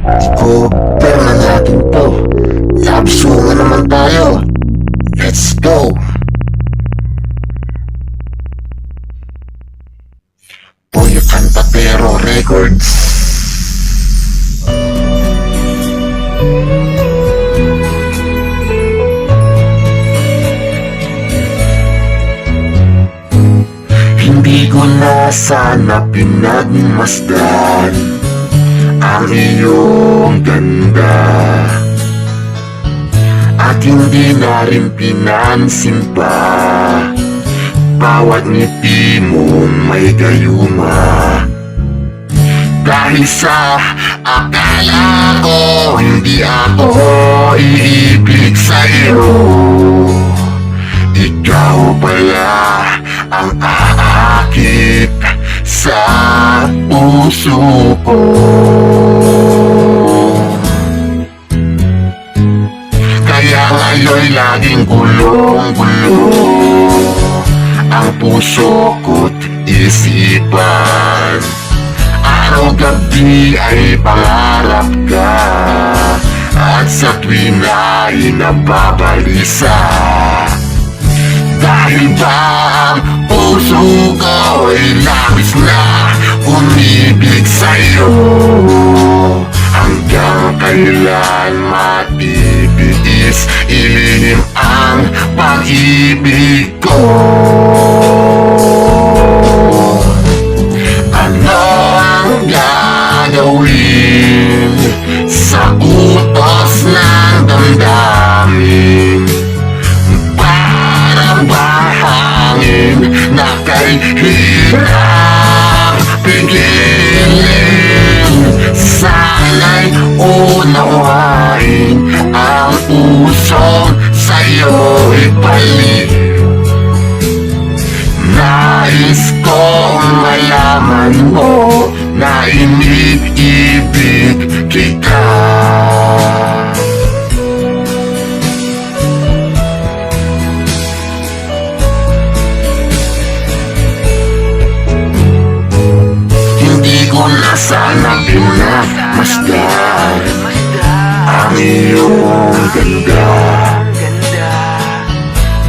Cover na natin to. Labsungan naman tayo. Let's go. Pollo Cantatero Records. Hindi ko na sana pinagmasdan ang iyong ganda, at hindi na rin pinansin pa bawat ngiti mong may gayuma. Dahil sa akala ko hindi ako iibig sa'yo, ikaw pala ang aakit sa puso ko. Kaya ngayon'y laging gulong-gulo ang puso ko't isipan. Araw-gabi ay pangarap ka, at sa tuwing ay nababalisa. Dahil ba ang puso ko ay labis na umibig sa'yo? Hanggang kailan matitiis ilihim ang pag-ibig ko? Ano ang gagawin sa utos ng damdamin? Bahangin na kay hirap pigilin. Sana'y unawain ang pusong sa'yo'y balik. Nais kong malaman mo na iniibig kita. Sana pinagmasdan ang iyong ganda,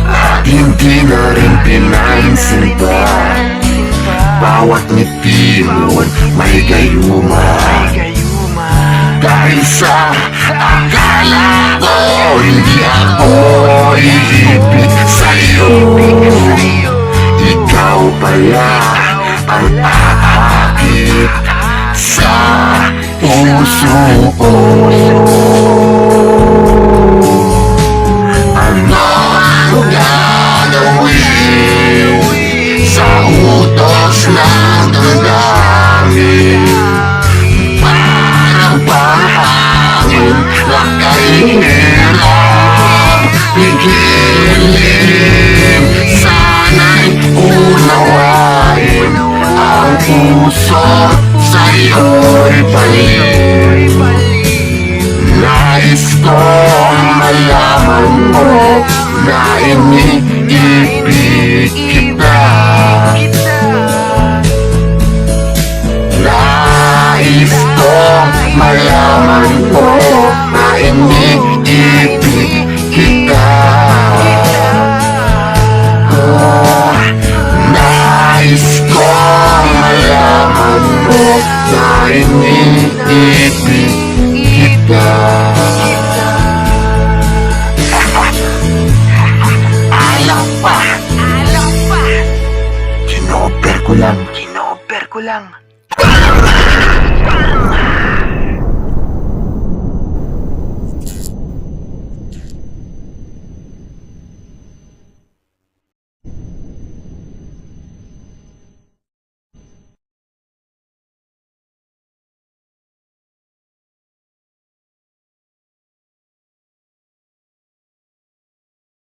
at hindi na rin pinansin pa bawat ngiti mo may gayuma. Dahil sa akala ko hindi ako iibig sa'yo, ikaw pala ang aakit sa puso ko. Ano ang gagawin sa utos ng damdamin? Parang bahangin na kay hirap pigilin. Sana'y unawain ang puso sa'yo'y balik. Nais kong malaman mo na iniibig kita. Nais kong malaman mo na iniibig kita. Nais kong malaman mo na iniibig kita. Alak pa. Kinoper ko lang.